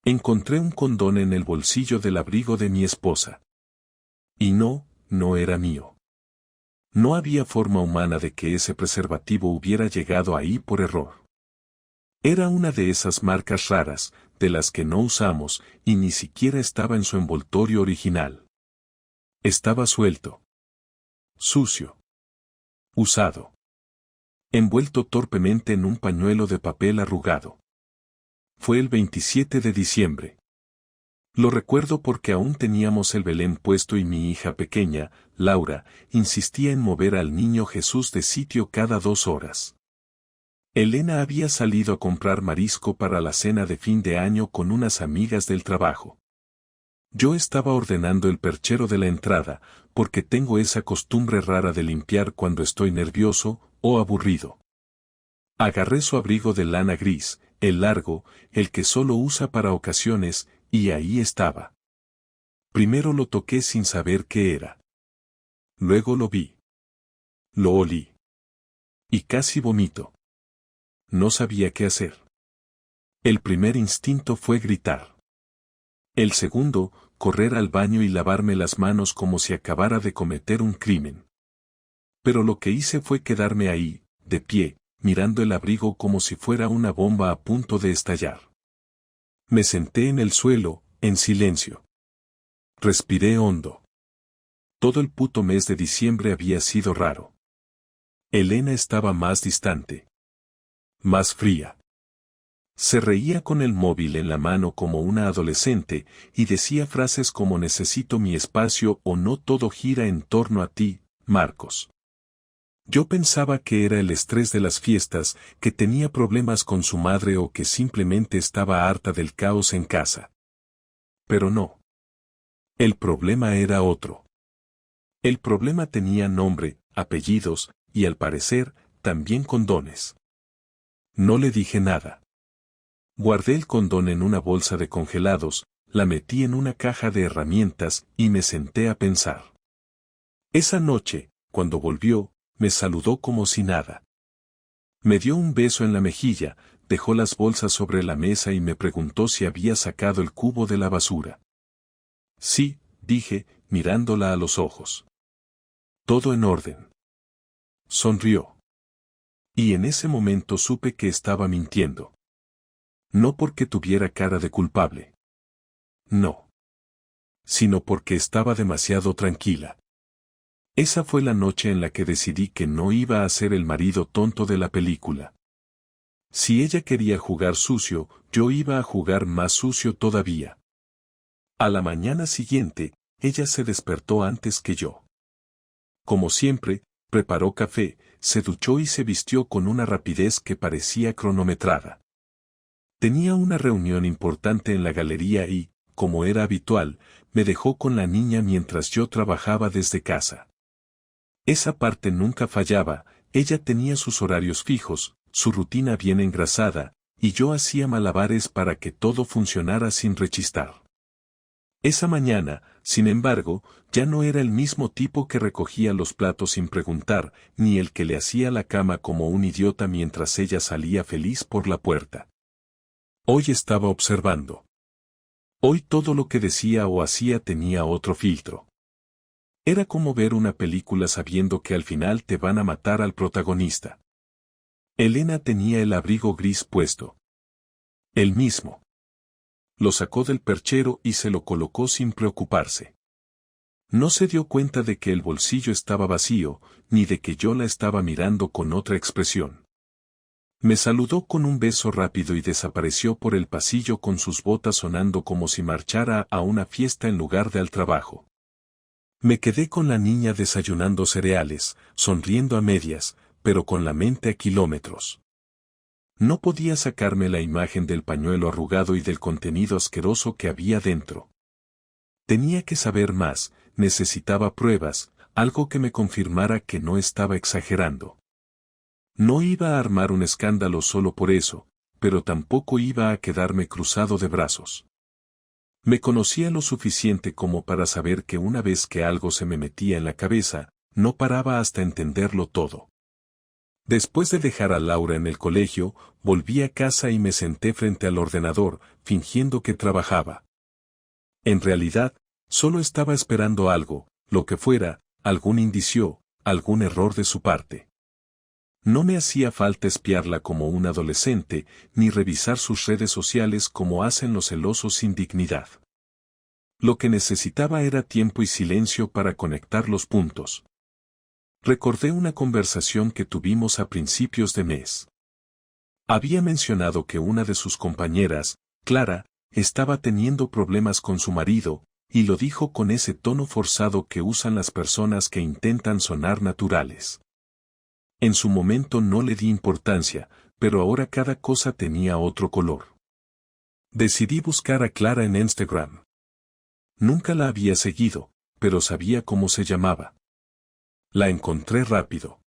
Encontré un condón en el bolsillo del abrigo de mi esposa. Y no era mío. No había forma humana de que ese preservativo hubiera llegado ahí por error. Era una de esas marcas raras, de las que no usamos, y ni siquiera estaba en su envoltorio original. Estaba suelto. Sucio. Usado. Envuelto torpemente en un pañuelo de papel arrugado. Fue el 27 de diciembre. Lo recuerdo porque aún teníamos el Belén puesto y mi hija pequeña, Laura, insistía en mover al niño Jesús de sitio cada 2 horas. Elena había salido a comprar marisco para la cena de fin de año con unas amigas del trabajo. Yo estaba ordenando el perchero de la entrada, porque tengo esa costumbre rara de limpiar cuando estoy nervioso o aburrido. Agarré su abrigo de lana gris, el largo, el que solo usa para ocasiones, y ahí estaba. Primero lo toqué sin saber qué era. Luego lo vi. Lo olí. Y casi vomito. No sabía qué hacer. El primer instinto fue gritar. El segundo, correr al baño y lavarme las manos como si acabara de cometer un crimen. Pero lo que hice fue quedarme ahí, de pie, mirando el abrigo como si fuera una bomba a punto de estallar. Me senté en el suelo, en silencio. Respiré hondo. Todo el puto mes de diciembre había sido raro. Elena estaba más distante. Más fría. Se reía con el móvil en la mano como una adolescente y decía frases como necesito mi espacio o no todo gira en torno a ti, Marcos. Yo pensaba que era el estrés de las fiestas, que tenía problemas con su madre o que simplemente estaba harta del caos en casa. Pero no. El problema era otro. El problema tenía nombre, apellidos, y al parecer, también condones. No le dije nada. Guardé el condón en una bolsa de congelados, la metí en una caja de herramientas y me senté a pensar. Esa noche, cuando volvió, me saludó como si nada. Me dio un beso en la mejilla, dejó las bolsas sobre la mesa y me preguntó si había sacado el cubo de la basura. Sí, dije, mirándola a los ojos. Todo en orden. Sonrió. Y en ese momento supe que estaba mintiendo. No porque tuviera cara de culpable. No. Sino porque estaba demasiado tranquila. Esa fue la noche en la que decidí que no iba a ser el marido tonto de la película. Si ella quería jugar sucio, yo iba a jugar más sucio todavía. A la mañana siguiente, ella se despertó antes que yo. Como siempre, preparó café, se duchó y se vistió con una rapidez que parecía cronometrada. Tenía una reunión importante en la galería y, como era habitual, me dejó con la niña mientras yo trabajaba desde casa. Esa parte nunca fallaba, ella tenía sus horarios fijos, su rutina bien engrasada, y yo hacía malabares para que todo funcionara sin rechistar. Esa mañana, sin embargo, ya no era el mismo tipo que recogía los platos sin preguntar, ni el que le hacía la cama como un idiota mientras ella salía feliz por la puerta. Hoy estaba observando. Hoy todo lo que decía o hacía tenía otro filtro. Era como ver una película sabiendo que al final te van a matar al protagonista. Elena tenía el abrigo gris puesto. El mismo. Lo sacó del perchero y se lo colocó sin preocuparse. No se dio cuenta de que el bolsillo estaba vacío, ni de que yo la estaba mirando con otra expresión. Me saludó con un beso rápido y desapareció por el pasillo con sus botas sonando como si marchara a una fiesta en lugar de al trabajo. Me quedé con la niña desayunando cereales, sonriendo a medias, pero con la mente a kilómetros. No podía sacarme la imagen del pañuelo arrugado y del contenido asqueroso que había dentro. Tenía que saber más, necesitaba pruebas, algo que me confirmara que no estaba exagerando. No iba a armar un escándalo solo por eso, pero tampoco iba a quedarme cruzado de brazos. Me conocía lo suficiente como para saber que una vez que algo se me metía en la cabeza, no paraba hasta entenderlo todo. Después de dejar a Laura en el colegio, volví a casa y me senté frente al ordenador, fingiendo que trabajaba. En realidad, solo estaba esperando algo, lo que fuera, algún indicio, algún error de su parte. No me hacía falta espiarla como un adolescente, ni revisar sus redes sociales como hacen los celosos sin dignidad. Lo que necesitaba era tiempo y silencio para conectar los puntos. Recordé una conversación que tuvimos a principios de mes. Había mencionado que una de sus compañeras, Clara, estaba teniendo problemas con su marido, y lo dijo con ese tono forzado que usan las personas que intentan sonar naturales. En su momento no le di importancia, pero ahora cada cosa tenía otro color. Decidí buscar a Clara en Instagram. Nunca la había seguido, pero sabía cómo se llamaba. La encontré rápido.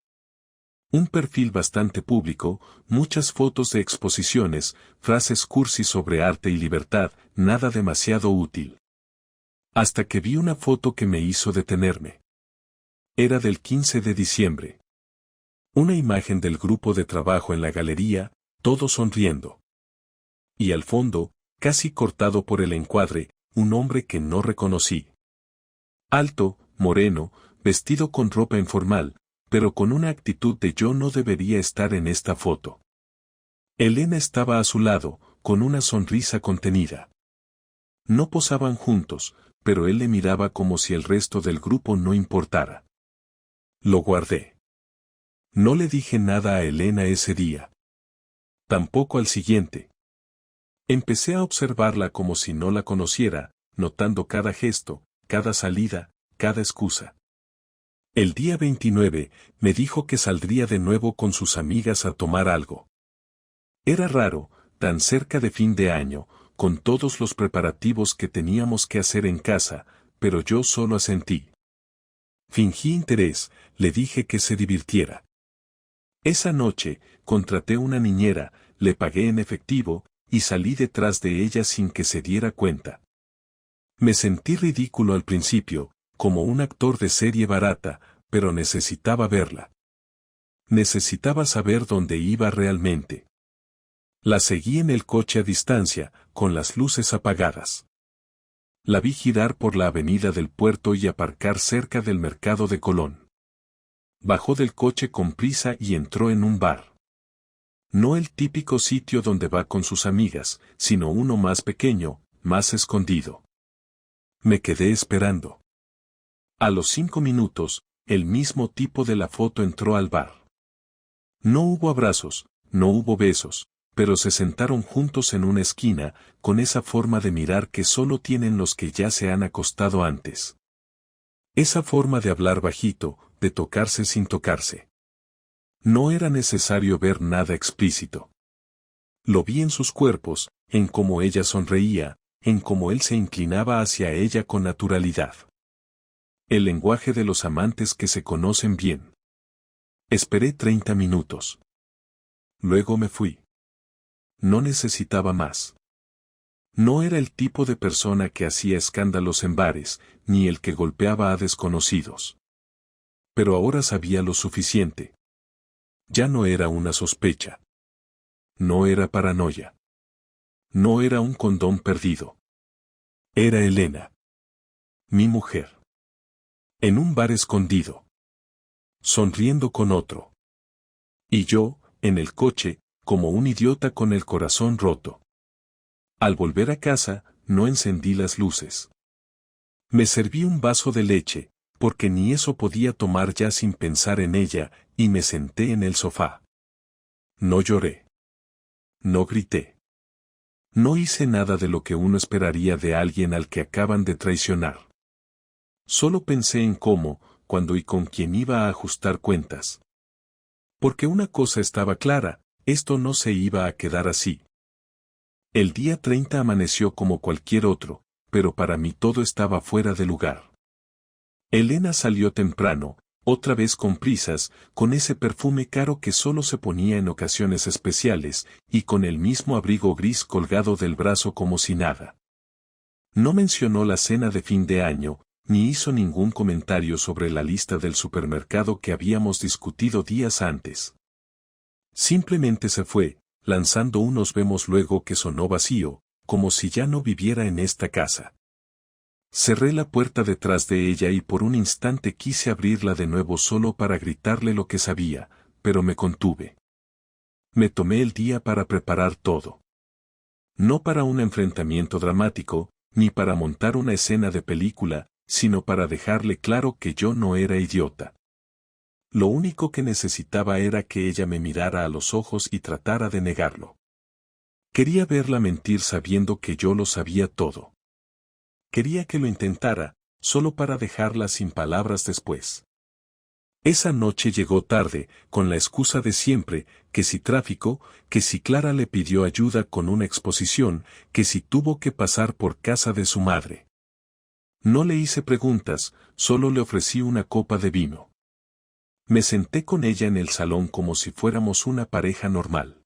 Un perfil bastante público, muchas fotos de exposiciones, frases cursi sobre arte y libertad, nada demasiado útil. Hasta que vi una foto que me hizo detenerme. Era del 15 de diciembre. Una imagen del grupo de trabajo en la galería, todos sonriendo. Y al fondo, casi cortado por el encuadre, un hombre que no reconocí. Alto, moreno, vestido con ropa informal, pero con una actitud de yo no debería estar en esta foto. Elena estaba a su lado, con una sonrisa contenida. No posaban juntos, pero él le miraba como si el resto del grupo no importara. Lo guardé. No le dije nada a Elena ese día. Tampoco al siguiente. Empecé a observarla como si no la conociera, notando cada gesto, cada salida, cada excusa. El día 29, me dijo que saldría de nuevo con sus amigas a tomar algo. Era raro, tan cerca de fin de año, con todos los preparativos que teníamos que hacer en casa, pero yo solo asentí. Fingí interés, le dije que se divirtiera. Esa noche, contraté una niñera, le pagué en efectivo, y salí detrás de ella sin que se diera cuenta. Me sentí ridículo al principio, como un actor de serie barata, pero necesitaba verla. Necesitaba saber dónde iba realmente. La seguí en el coche a distancia, con las luces apagadas. La vi girar por la avenida del puerto y aparcar cerca del mercado de Colón. Bajó del coche con prisa y entró en un bar. No el típico sitio donde va con sus amigas, sino uno más pequeño, más escondido. Me quedé esperando. A los 5 minutos, el mismo tipo de la foto entró al bar. No hubo abrazos, no hubo besos, pero se sentaron juntos en una esquina, con esa forma de mirar que solo tienen los que ya se han acostado antes. Esa forma de hablar bajito, de tocarse sin tocarse. No era necesario ver nada explícito. Lo vi en sus cuerpos, en cómo ella sonreía, en cómo él se inclinaba hacia ella con naturalidad. El lenguaje de los amantes que se conocen bien. Esperé 30 minutos. Luego me fui. No necesitaba más. No era el tipo de persona que hacía escándalos en bares, ni el que golpeaba a desconocidos. Pero ahora sabía lo suficiente. Ya no era una sospecha. No era paranoia. No era un condón perdido. Era Elena. Mi mujer. En un bar escondido. Sonriendo con otro. Y yo, en el coche, como un idiota con el corazón roto. Al volver a casa, no encendí las luces. Me serví un vaso de leche, porque ni eso podía tomar ya sin pensar en ella, y me senté en el sofá. No lloré. No grité. No hice nada de lo que uno esperaría de alguien al que acaban de traicionar. Solo pensé en cómo, cuándo y con quién iba a ajustar cuentas. Porque una cosa estaba clara, esto no se iba a quedar así. El día 30 amaneció como cualquier otro, pero para mí todo estaba fuera de lugar. Elena salió temprano, otra vez con prisas, con ese perfume caro que solo se ponía en ocasiones especiales, y con el mismo abrigo gris colgado del brazo como si nada. No mencionó la cena de fin de año, ni hizo ningún comentario sobre la lista del supermercado que habíamos discutido días antes. Simplemente se fue, lanzando un nos vemos luego que sonó vacío, como si ya no viviera en esta casa. Cerré la puerta detrás de ella y por un instante quise abrirla de nuevo solo para gritarle lo que sabía, pero me contuve. Me tomé el día para preparar todo. No para un enfrentamiento dramático, ni para montar una escena de película, sino para dejarle claro que yo no era idiota. Lo único que necesitaba era que ella me mirara a los ojos y tratara de negarlo. Quería verla mentir sabiendo que yo lo sabía todo. Quería que lo intentara, solo para dejarla sin palabras después. Esa noche llegó tarde, con la excusa de siempre, que si tráfico, que si Clara le pidió ayuda con una exposición, que si tuvo que pasar por casa de su madre. No le hice preguntas, solo le ofrecí una copa de vino. Me senté con ella en el salón como si fuéramos una pareja normal.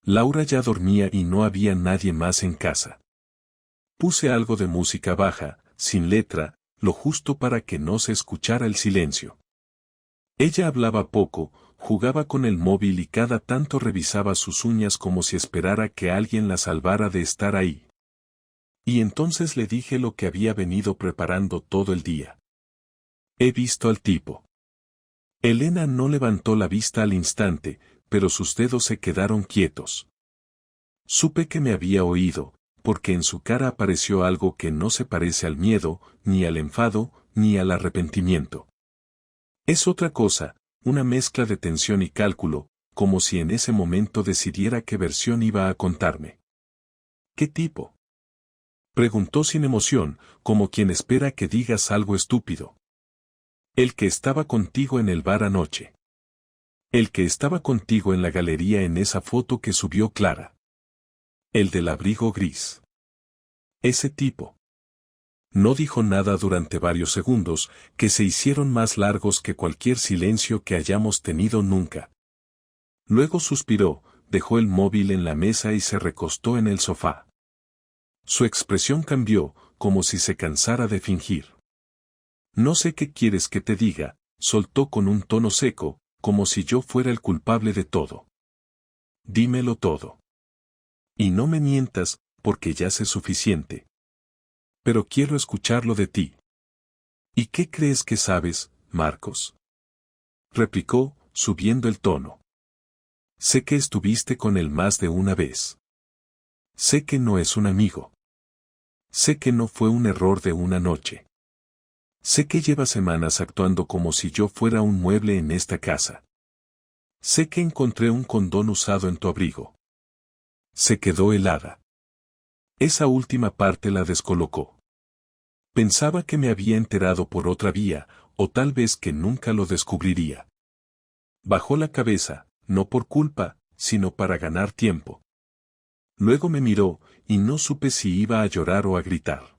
Laura ya dormía y no había nadie más en casa. Puse algo de música baja, sin letra, lo justo para que no se escuchara el silencio. Ella hablaba poco, jugaba con el móvil y cada tanto revisaba sus uñas como si esperara que alguien la salvara de estar ahí. Y entonces le dije lo que había venido preparando todo el día. He visto al tipo. Elena no levantó la vista al instante, pero sus dedos se quedaron quietos. Supe que me había oído, porque en su cara apareció algo que no se parece al miedo, ni al enfado, ni al arrepentimiento. Es otra cosa, una mezcla de tensión y cálculo, como si en ese momento decidiera qué versión iba a contarme. ¿Qué tipo? Preguntó sin emoción, como quien espera que digas algo estúpido. El que estaba contigo en el bar anoche. El que estaba contigo en la galería en esa foto que subió Clara. El del abrigo gris. Ese tipo. No dijo nada durante varios segundos, que se hicieron más largos que cualquier silencio que hayamos tenido nunca. Luego suspiró, dejó el móvil en la mesa y se recostó en el sofá. Su expresión cambió, como si se cansara de fingir. No sé qué quieres que te diga, soltó con un tono seco, como si yo fuera el culpable de todo. Dímelo todo. Y no me mientas, porque ya sé suficiente. Pero quiero escucharlo de ti. ¿Y qué crees que sabes, Marcos? Replicó, subiendo el tono. Sé que estuviste con él más de una vez. Sé que no es un amigo. Sé que no fue un error de una noche. Sé que lleva semanas actuando como si yo fuera un mueble en esta casa. Sé que encontré un condón usado en tu abrigo. Se quedó helada. Esa última parte la descolocó. Pensaba que me había enterado por otra vía, o tal vez que nunca lo descubriría. Bajó la cabeza, no por culpa, sino para ganar tiempo. Luego me miró, y no supe si iba a llorar o a gritar.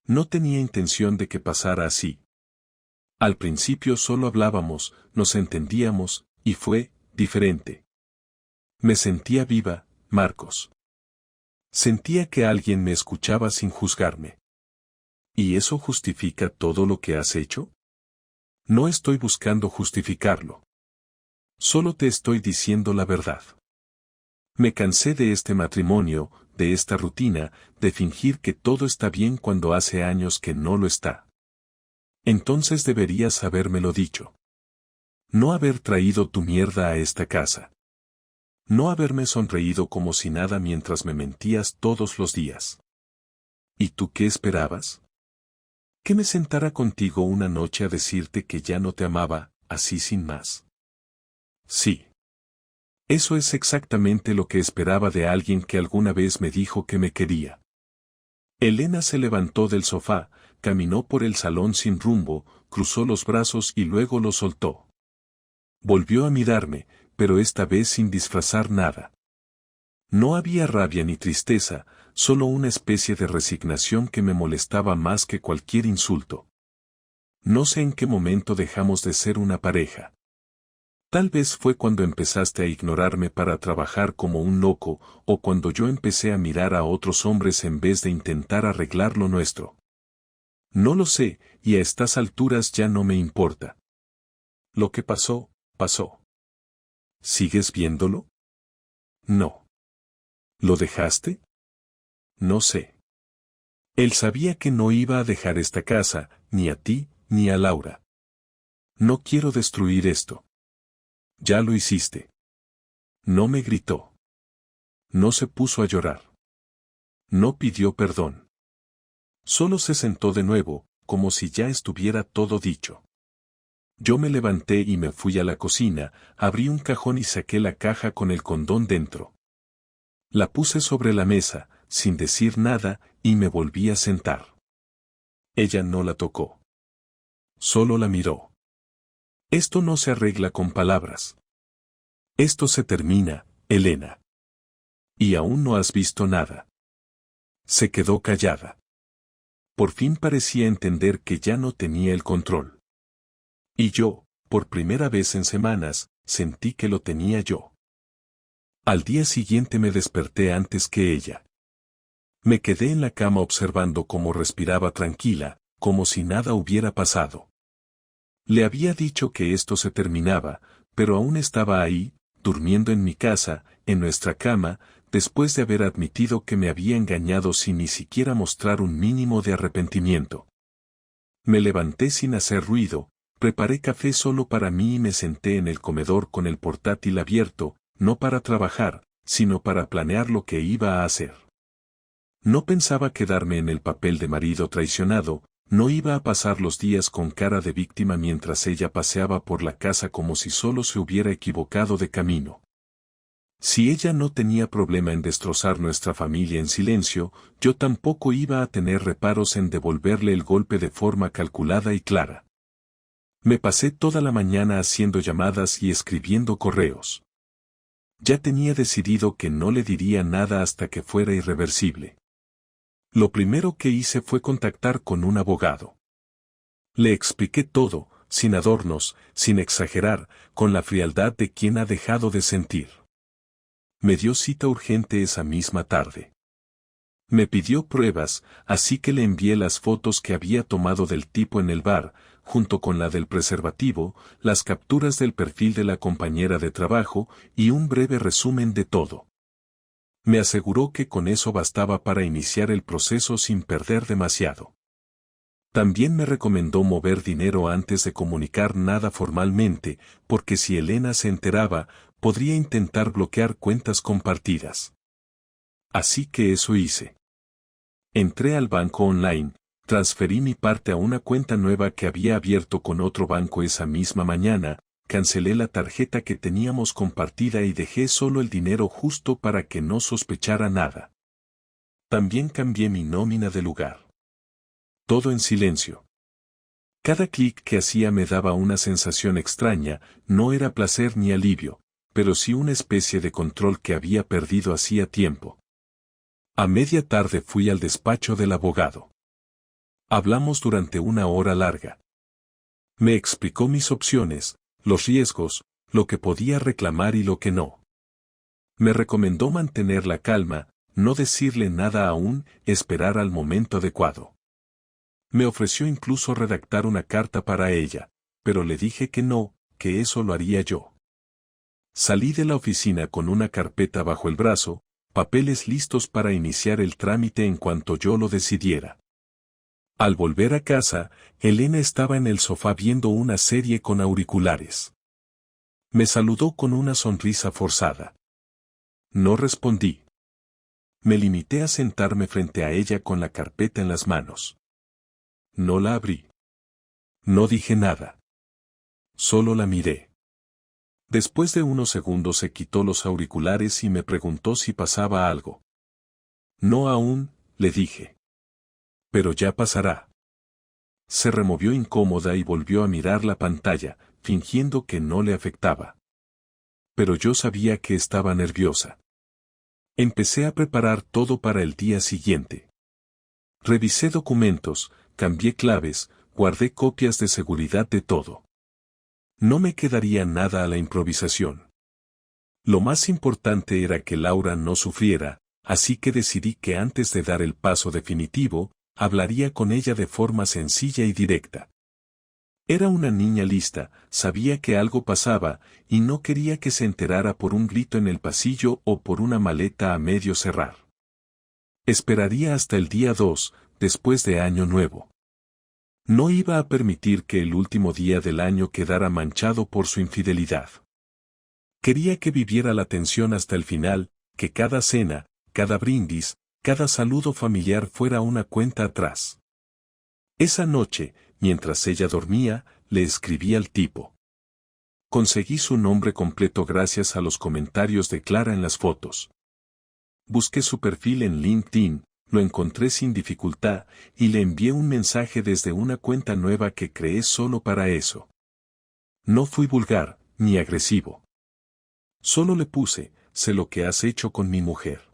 No tenía intención de que pasara así. Al principio solo hablábamos, nos entendíamos, y fue diferente. Me sentía viva, Marcos. Sentía que alguien me escuchaba sin juzgarme. ¿Y eso justifica todo lo que has hecho? No estoy buscando justificarlo. Solo te estoy diciendo la verdad. Me cansé de este matrimonio, de esta rutina, de fingir que todo está bien cuando hace años que no lo está. Entonces deberías habérmelo dicho. No haber traído tu mierda a esta casa. No haberme sonreído como si nada mientras me mentías todos los días. ¿Y tú qué esperabas? ¿Que me sentara contigo una noche a decirte que ya no te amaba, así sin más? Sí. Eso es exactamente lo que esperaba de alguien que alguna vez me dijo que me quería. Elena se levantó del sofá, caminó por el salón sin rumbo, cruzó los brazos y luego los soltó. Volvió a mirarme, pero esta vez sin disfrazar nada. No había rabia ni tristeza, solo una especie de resignación que me molestaba más que cualquier insulto. No sé en qué momento dejamos de ser una pareja. Tal vez fue cuando empezaste a ignorarme para trabajar como un loco, o cuando yo empecé a mirar a otros hombres en vez de intentar arreglar lo nuestro. No lo sé, y a estas alturas ya no me importa. Lo que pasó, pasó. ¿Sigues viéndolo? No. ¿Lo dejaste? No sé. Él sabía que no iba a dejar esta casa, ni a ti, ni a Laura. No quiero destruir esto. Ya lo hiciste. No me gritó. No se puso a llorar. No pidió perdón. Solo se sentó de nuevo, como si ya estuviera todo dicho. Yo me levanté y me fui a la cocina, abrí un cajón y saqué la caja con el condón dentro. La puse sobre la mesa, sin decir nada, y me volví a sentar. Ella no la tocó. Solo la miró. Esto no se arregla con palabras. Esto se termina, Elena. Y aún no has visto nada. Se quedó callada. Por fin parecía entender que ya no tenía el control. Y yo, por primera vez en semanas, sentí que lo tenía yo. Al día siguiente me desperté antes que ella. Me quedé en la cama observando cómo respiraba tranquila, como si nada hubiera pasado. Le había dicho que esto se terminaba, pero aún estaba ahí, durmiendo en mi casa, en nuestra cama, después de haber admitido que me había engañado sin ni siquiera mostrar un mínimo de arrepentimiento. Me levanté sin hacer ruido, preparé café solo para mí y me senté en el comedor con el portátil abierto, no para trabajar, sino para planear lo que iba a hacer. No pensaba quedarme en el papel de marido traicionado, no iba a pasar los días con cara de víctima mientras ella paseaba por la casa como si solo se hubiera equivocado de camino. Si ella no tenía problema en destrozar nuestra familia en silencio, yo tampoco iba a tener reparos en devolverle el golpe de forma calculada y clara. Me pasé toda la mañana haciendo llamadas y escribiendo correos. Ya tenía decidido que no le diría nada hasta que fuera irreversible. Lo primero que hice fue contactar con un abogado. Le expliqué todo, sin adornos, sin exagerar, con la frialdad de quien ha dejado de sentir. Me dio cita urgente esa misma tarde. Me pidió pruebas, así que le envié las fotos que había tomado del tipo en el bar, junto con la del preservativo, las capturas del perfil de la compañera de trabajo y un breve resumen de todo. Me aseguró que con eso bastaba para iniciar el proceso sin perder demasiado. También me recomendó mover dinero antes de comunicar nada formalmente, porque si Elena se enteraba, podría intentar bloquear cuentas compartidas. Así que eso hice. Entré al banco online, transferí mi parte a una cuenta nueva que había abierto con otro banco esa misma mañana, cancelé la tarjeta que teníamos compartida y dejé solo el dinero justo para que no sospechara nada. También cambié mi nómina de lugar. Todo en silencio. Cada clic que hacía me daba una sensación extraña, no era placer ni alivio, pero sí una especie de control que había perdido hacía tiempo. A media tarde fui al despacho del abogado. Hablamos durante una hora larga. Me explicó mis opciones, los riesgos, lo que podía reclamar y lo que no. Me recomendó mantener la calma, no decirle nada aún, esperar al momento adecuado. Me ofreció incluso redactar una carta para ella, pero le dije que no, que eso lo haría yo. Salí de la oficina con una carpeta bajo el brazo, papeles listos para iniciar el trámite en cuanto yo lo decidiera. Al volver a casa, Elena estaba en el sofá viendo una serie con auriculares. Me saludó con una sonrisa forzada. No respondí. Me limité a sentarme frente a ella con la carpeta en las manos. No la abrí. No dije nada. Solo la miré. Después de unos segundos se quitó los auriculares y me preguntó si pasaba algo. No aún, le dije. Pero ya pasará. Se removió incómoda y volvió a mirar la pantalla, fingiendo que no le afectaba. Pero yo sabía que estaba nerviosa. Empecé a preparar todo para el día siguiente. Revisé documentos, cambié claves, guardé copias de seguridad de todo. No me quedaría nada a la improvisación. Lo más importante era que Laura no sufriera, así que decidí que antes de dar el paso definitivo, hablaría con ella de forma sencilla y directa. Era una niña lista, sabía que algo pasaba, y no quería que se enterara por un grito en el pasillo o por una maleta a medio cerrar. Esperaría hasta el día 2, después de Año Nuevo. No iba a permitir que el último día del año quedara manchado por su infidelidad. Quería que viviera la tensión hasta el final, que cada cena, cada brindis, cada saludo familiar fuera una cuenta atrás. Esa noche, mientras ella dormía, le escribí al tipo. Conseguí su nombre completo gracias a los comentarios de Clara en las fotos. Busqué su perfil en LinkedIn, lo encontré sin dificultad, y le envié un mensaje desde una cuenta nueva que creé solo para eso. No fui vulgar, ni agresivo. Solo le puse, sé lo que has hecho con mi mujer.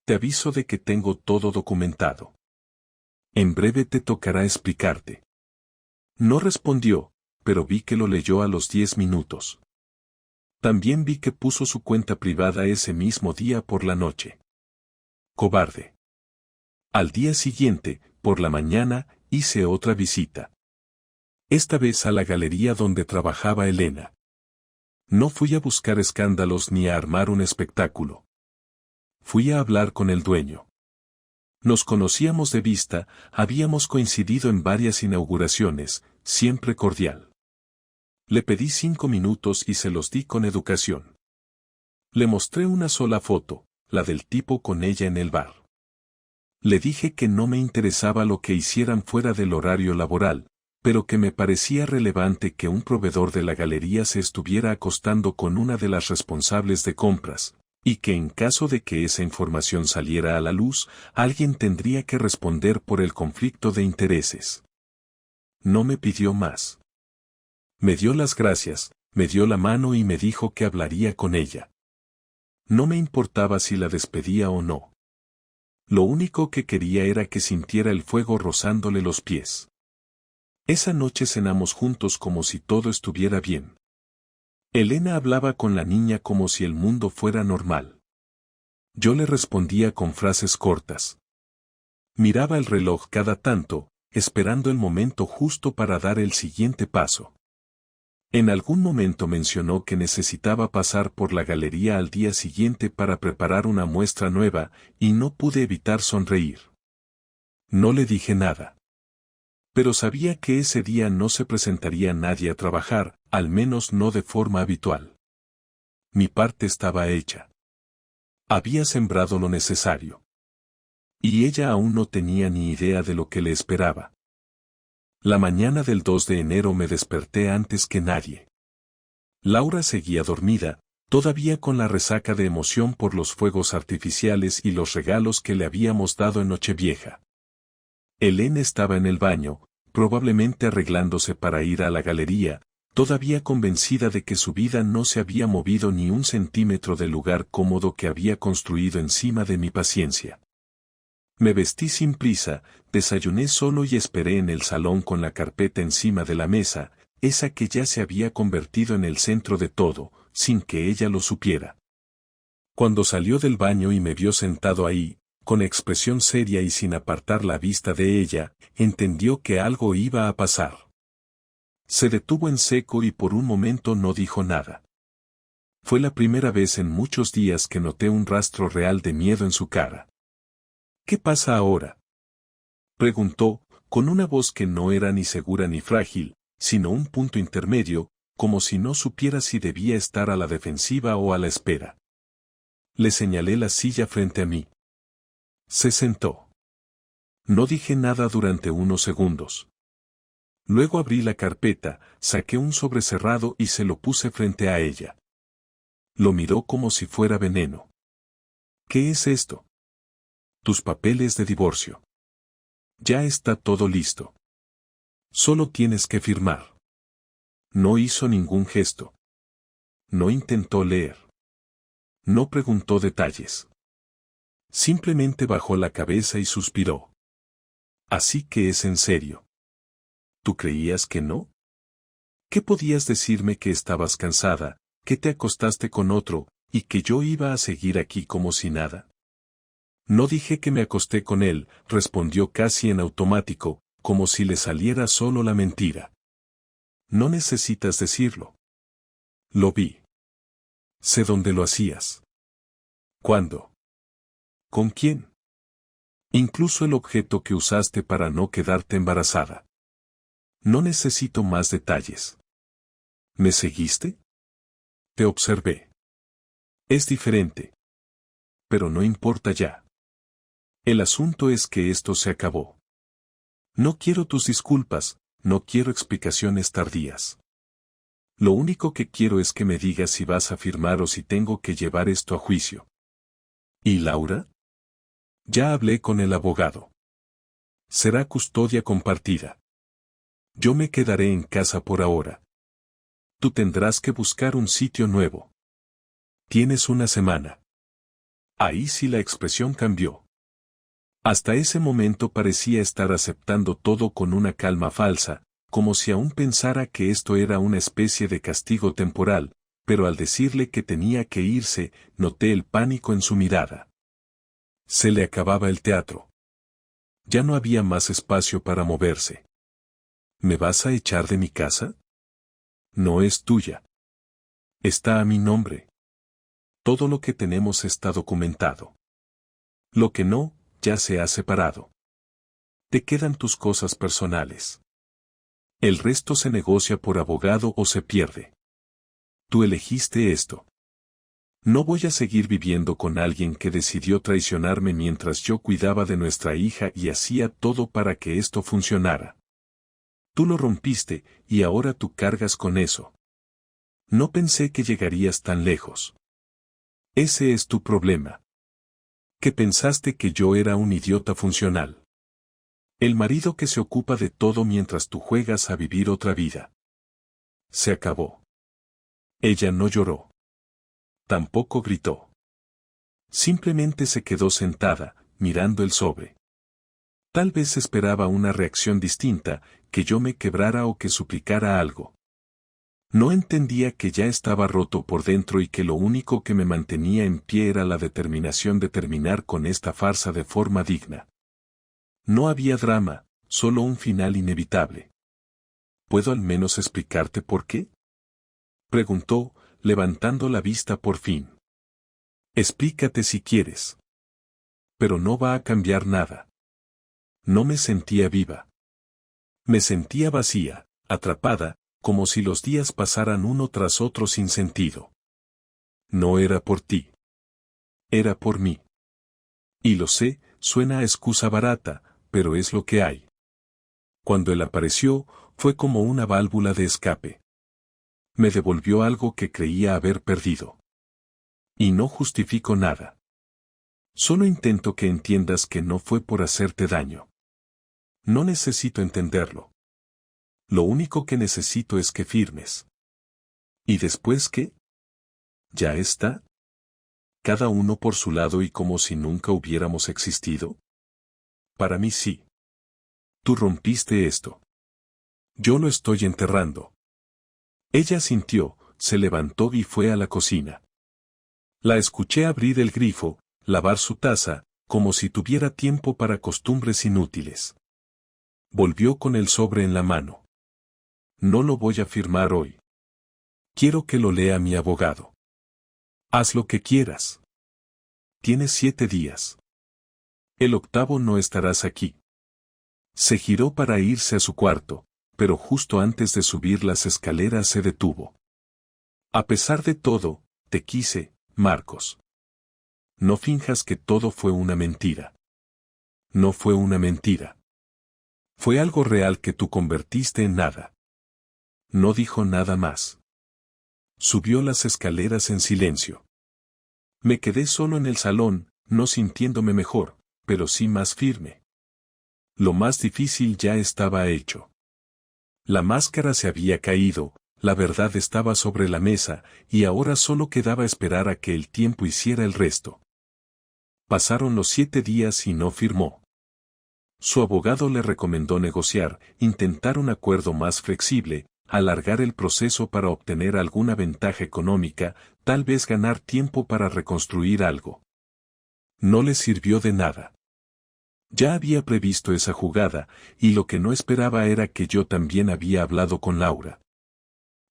Te aviso de que tengo todo documentado. En breve te tocará explicarte. No respondió, pero vi que lo leyó a los 10 minutos. También vi que puso su cuenta privada ese mismo día por la noche. Cobarde. Al día siguiente, por la mañana, hice otra visita. Esta vez a la galería donde trabajaba Elena. No fui a buscar escándalos ni a armar un espectáculo. Fui a hablar con el dueño. Nos conocíamos de vista, habíamos coincidido en varias inauguraciones, siempre cordial. Le pedí 5 minutos y se los di con educación. Le mostré una sola foto, la del tipo con ella en el bar. Le dije que no me interesaba lo que hicieran fuera del horario laboral, pero que me parecía relevante que un proveedor de la galería se estuviera acostando con una de las responsables de compras, y que en caso de que esa información saliera a la luz, alguien tendría que responder por el conflicto de intereses. No me pidió más. Me dio las gracias, me dio la mano y me dijo que hablaría con ella. No me importaba si la despedía o no. Lo único que quería era que sintiera el fuego rozándole los pies. Esa noche cenamos juntos como si todo estuviera bien. Elena hablaba con la niña como si el mundo fuera normal. Yo le respondía con frases cortas. Miraba el reloj cada tanto, esperando el momento justo para dar el siguiente paso. En algún momento mencionó que necesitaba pasar por la galería al día siguiente para preparar una muestra nueva, y no pude evitar sonreír. No le dije nada. Pero sabía que ese día no se presentaría nadie a trabajar, al menos no de forma habitual. Mi parte estaba hecha. Había sembrado lo necesario. Y ella aún no tenía ni idea de lo que le esperaba. La mañana del 2 de enero me desperté antes que nadie. Laura seguía dormida, todavía con la resaca de emoción por los fuegos artificiales y los regalos que le habíamos dado en Nochevieja. Elena estaba en el baño, probablemente arreglándose para ir a la galería, todavía convencida de que su vida no se había movido ni un centímetro del lugar cómodo que había construido encima de mi paciencia. Me vestí sin prisa, desayuné solo y esperé en el salón con la carpeta encima de la mesa, esa que ya se había convertido en el centro de todo, sin que ella lo supiera. Cuando salió del baño y me vio sentado ahí, con expresión seria y sin apartar la vista de ella, entendió que algo iba a pasar. Se detuvo en seco y por un momento no dijo nada. Fue la primera vez en muchos días que noté un rastro real de miedo en su cara. ¿Qué pasa ahora?, preguntó, con una voz que no era ni segura ni frágil, sino un punto intermedio, como si no supiera si debía estar a la defensiva o a la espera. Le señalé la silla frente a mí. Se sentó. No dije nada durante unos segundos. Luego abrí la carpeta, saqué un sobre cerrado y se lo puse frente a ella. Lo miró como si fuera veneno. ¿Qué es esto? Tus papeles de divorcio. Ya está todo listo. Solo tienes que firmar. No hizo ningún gesto. No intentó leer. No preguntó detalles. Simplemente bajó la cabeza y suspiró. Así que es en serio. ¿Tú creías que no? ¿Qué podías decirme que estabas cansada, que te acostaste con otro, y que yo iba a seguir aquí como si nada? No dije que me acosté con él, respondió casi en automático, como si le saliera solo la mentira. No necesitas decirlo. Lo vi. Sé dónde lo hacías. ¿Cuándo? ¿Con quién? Incluso el objeto que usaste para no quedarte embarazada. No necesito más detalles. ¿Me seguiste? Te observé. Es diferente. Pero no importa ya. El asunto es que esto se acabó. No quiero tus disculpas, no quiero explicaciones tardías. Lo único que quiero es que me digas si vas a firmar o si tengo que llevar esto a juicio. ¿Y Laura? Ya hablé con el abogado. Será custodia compartida. Yo me quedaré en casa por ahora. Tú tendrás que buscar un sitio nuevo. Tienes una semana. Ahí sí la expresión cambió. Hasta ese momento parecía estar aceptando todo con una calma falsa, como si aún pensara que esto era una especie de castigo temporal, pero al decirle que tenía que irse, noté el pánico en su mirada. Se le acababa el teatro. Ya no había más espacio para moverse. ¿Me vas a echar de mi casa? No es tuya. Está a mi nombre. Todo lo que tenemos está documentado. Lo que no, ya se ha separado. Te quedan tus cosas personales. El resto se negocia por abogado o se pierde. Tú elegiste esto. No voy a seguir viviendo con alguien que decidió traicionarme mientras yo cuidaba de nuestra hija y hacía todo para que esto funcionara. Tú lo rompiste, y ahora tú cargas con eso. No pensé que llegarías tan lejos. Ese es tu problema. Que pensaste que yo era un idiota funcional. El marido que se ocupa de todo mientras tú juegas a vivir otra vida. Se acabó. Ella no lloró. Tampoco gritó. Simplemente se quedó sentada, mirando el sobre. Tal vez esperaba una reacción distinta, que yo me quebrara o que suplicara algo. No entendía que ya estaba roto por dentro y que lo único que me mantenía en pie era la determinación de terminar con esta farsa de forma digna. No había drama, solo un final inevitable. ¿Puedo al menos explicarte por qué? Preguntó, levantando la vista por fin. Explícate si quieres. Pero no va a cambiar nada. No me sentía viva. Me sentía vacía, atrapada, como si los días pasaran uno tras otro sin sentido. No era por ti. Era por mí. Y lo sé, suena a excusa barata, pero es lo que hay. Cuando él apareció, fue como una válvula de escape. Me devolvió algo que creía haber perdido. Y no justifico nada. Solo intento que entiendas que no fue por hacerte daño. No necesito entenderlo. Lo único que necesito es que firmes. ¿Y después qué? ¿Ya está? ¿Cada uno por su lado y como si nunca hubiéramos existido? Para mí sí. Tú rompiste esto. Yo lo estoy enterrando. Ella sintió, se levantó y fue a la cocina. La escuché abrir el grifo, lavar su taza, como si tuviera tiempo para costumbres inútiles. Volvió con el sobre en la mano. No lo voy a firmar hoy. Quiero que lo lea mi abogado. Haz lo que quieras. Tienes 7 días. El octavo no estarás aquí. Se giró para irse a su cuarto, pero justo antes de subir las escaleras se detuvo. A pesar de todo, te quise, Marcos. No finjas que todo fue una mentira. No fue una mentira. Fue algo real que tú convertiste en nada. No dijo nada más. Subió las escaleras en silencio. Me quedé solo en el salón, no sintiéndome mejor, pero sí más firme. Lo más difícil ya estaba hecho. La máscara se había caído, la verdad estaba sobre la mesa, y ahora solo quedaba esperar a que el tiempo hiciera el resto. Pasaron los 7 días y no firmó. Su abogado le recomendó negociar, intentar un acuerdo más flexible, alargar el proceso para obtener alguna ventaja económica, tal vez ganar tiempo para reconstruir algo. No le sirvió de nada. Ya había previsto esa jugada, y lo que no esperaba era que yo también había hablado con Laura.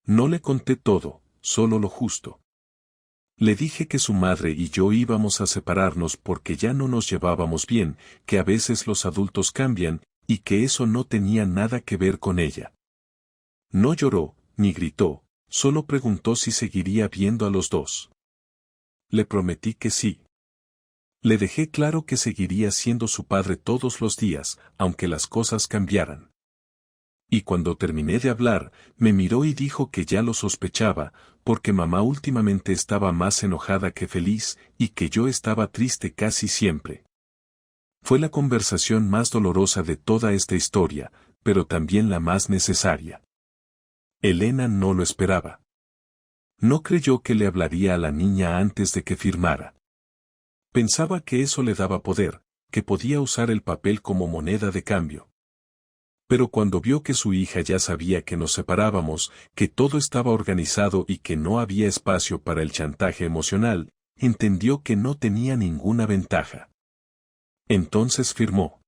No le conté todo, solo lo justo. Le dije que su madre y yo íbamos a separarnos porque ya no nos llevábamos bien, que a veces los adultos cambian, y que eso no tenía nada que ver con ella. No lloró, ni gritó, solo preguntó si seguiría viendo a los dos. Le prometí que sí. Le dejé claro que seguiría siendo su padre todos los días, aunque las cosas cambiaran. Y cuando terminé de hablar, me miró y dijo que ya lo sospechaba, porque mamá últimamente estaba más enojada que feliz, y que yo estaba triste casi siempre. Fue la conversación más dolorosa de toda esta historia, pero también la más necesaria. Elena no lo esperaba. No creyó que le hablaría a la niña antes de que firmara. Pensaba que eso le daba poder, que podía usar el papel como moneda de cambio. Pero cuando vio que su hija ya sabía que nos separábamos, que todo estaba organizado y que no había espacio para el chantaje emocional, entendió que no tenía ninguna ventaja. Entonces firmó.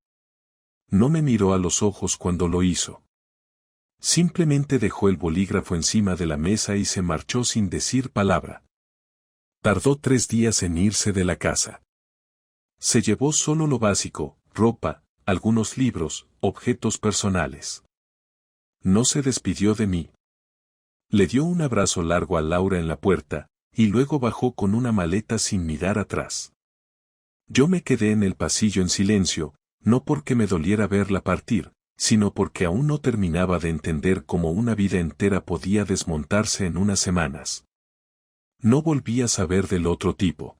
No me miró a los ojos cuando lo hizo. Simplemente dejó el bolígrafo encima de la mesa y se marchó sin decir palabra. Tardó 3 días en irse de la casa. Se llevó solo lo básico, ropa, algunos libros, objetos personales. No se despidió de mí. Le dio un abrazo largo a Laura en la puerta, y luego bajó con una maleta sin mirar atrás. Yo me quedé en el pasillo en silencio, no porque me doliera verla partir, sino porque aún no terminaba de entender cómo una vida entera podía desmontarse en unas semanas. No volví a saber del otro tipo.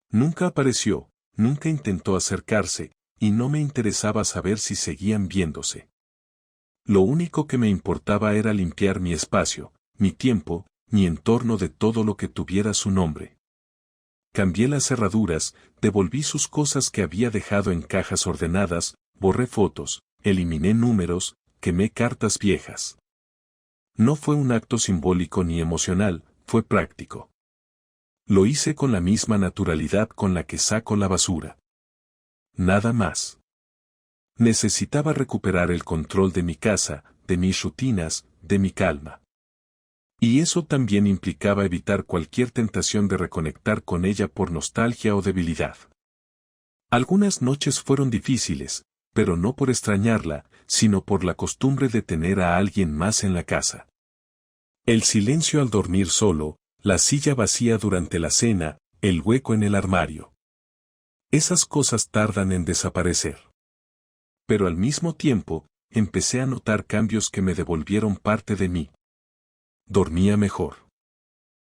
Nunca apareció, nunca intentó acercarse, y no me interesaba saber si seguían viéndose. Lo único que me importaba era limpiar mi espacio, mi tiempo, mi entorno de todo lo que tuviera su nombre. Cambié las cerraduras, devolví sus cosas que había dejado en cajas ordenadas, borré fotos, eliminé números, quemé cartas viejas. No fue un acto simbólico ni emocional, fue práctico. Lo hice con la misma naturalidad con la que saco la basura. Nada más. Necesitaba recuperar el control de mi casa, de mis rutinas, de mi calma. Y eso también implicaba evitar cualquier tentación de reconectar con ella por nostalgia o debilidad. Algunas noches fueron difíciles, pero no por extrañarla, sino por la costumbre de tener a alguien más en la casa. El silencio al dormir solo, la silla vacía durante la cena, el hueco en el armario. Esas cosas tardan en desaparecer. Pero al mismo tiempo, empecé a notar cambios que me devolvieron parte de mí. Dormía mejor.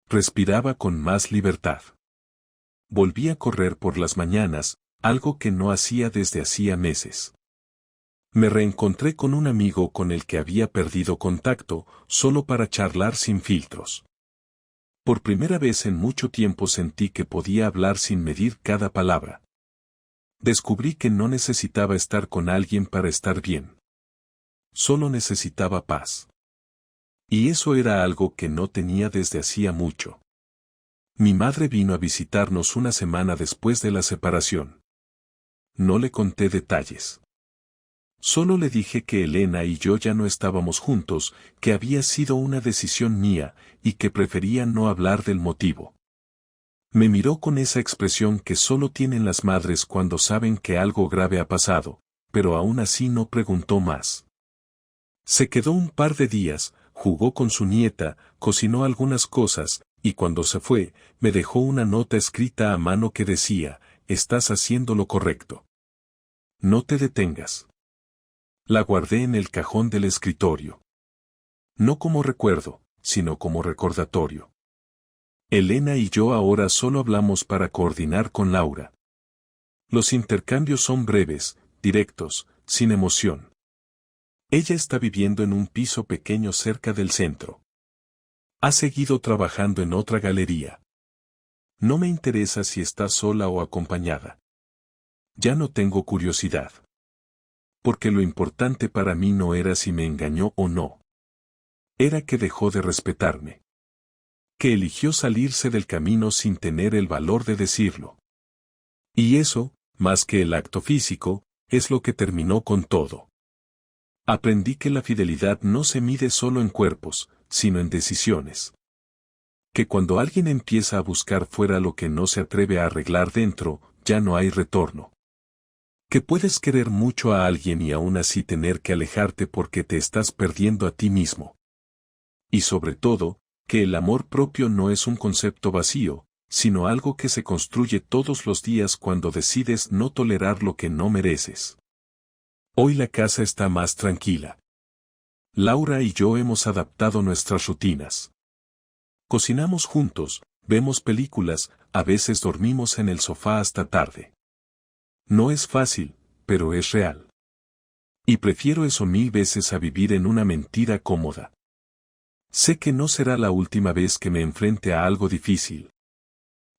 Respiraba con más libertad. Volví a correr por las mañanas, algo que no hacía desde hacía meses. Me reencontré con un amigo con el que había perdido contacto, solo para charlar sin filtros. Por primera vez en mucho tiempo sentí que podía hablar sin medir cada palabra. Descubrí que no necesitaba estar con alguien para estar bien. Solo necesitaba paz. Y eso era algo que no tenía desde hacía mucho. Mi madre vino a visitarnos una semana después de la separación. No le conté detalles. Solo le dije que Elena y yo ya no estábamos juntos, que había sido una decisión mía, y que prefería no hablar del motivo. Me miró con esa expresión que solo tienen las madres cuando saben que algo grave ha pasado, pero aún así no preguntó más. Se quedó un par de días, jugó con su nieta, cocinó algunas cosas, y cuando se fue, me dejó una nota escrita a mano que decía, «Estás haciendo lo correcto. No te detengas». La guardé en el cajón del escritorio. No como recuerdo, sino como recordatorio. Elena y yo ahora solo hablamos para coordinar con Laura. Los intercambios son breves, directos, sin emoción. Ella está viviendo en un piso pequeño cerca del centro. Ha seguido trabajando en otra galería. No me interesa si está sola o acompañada. Ya no tengo curiosidad. Porque lo importante para mí no era si me engañó o no. Era que dejó de respetarme. Que eligió salirse del camino sin tener el valor de decirlo. Y eso, más que el acto físico, es lo que terminó con todo. Aprendí que la fidelidad no se mide solo en cuerpos, sino en decisiones. Que cuando alguien empieza a buscar fuera lo que no se atreve a arreglar dentro, ya no hay retorno. Que puedes querer mucho a alguien y aún así tener que alejarte porque te estás perdiendo a ti mismo. Y sobre todo, que el amor propio no es un concepto vacío, sino algo que se construye todos los días cuando decides no tolerar lo que no mereces. Hoy la casa está más tranquila. Laura y yo hemos adaptado nuestras rutinas. Cocinamos juntos, vemos películas, a veces dormimos en el sofá hasta tarde. No es fácil, pero es real. Y prefiero eso 1000 veces a vivir en una mentira cómoda. Sé que no será la última vez que me enfrente a algo difícil.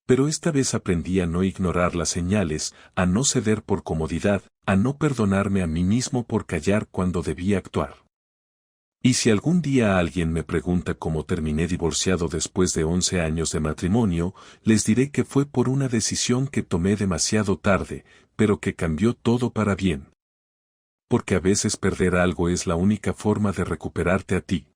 Pero esta vez aprendí a no ignorar las señales, a no ceder por comodidad, a no perdonarme a mí mismo por callar cuando debía actuar. Y si algún día alguien me pregunta cómo terminé divorciado después de 11 años de matrimonio, les diré que fue por una decisión que tomé demasiado tarde, pero que cambió todo para bien. Porque a veces perder algo es la única forma de recuperarte a ti.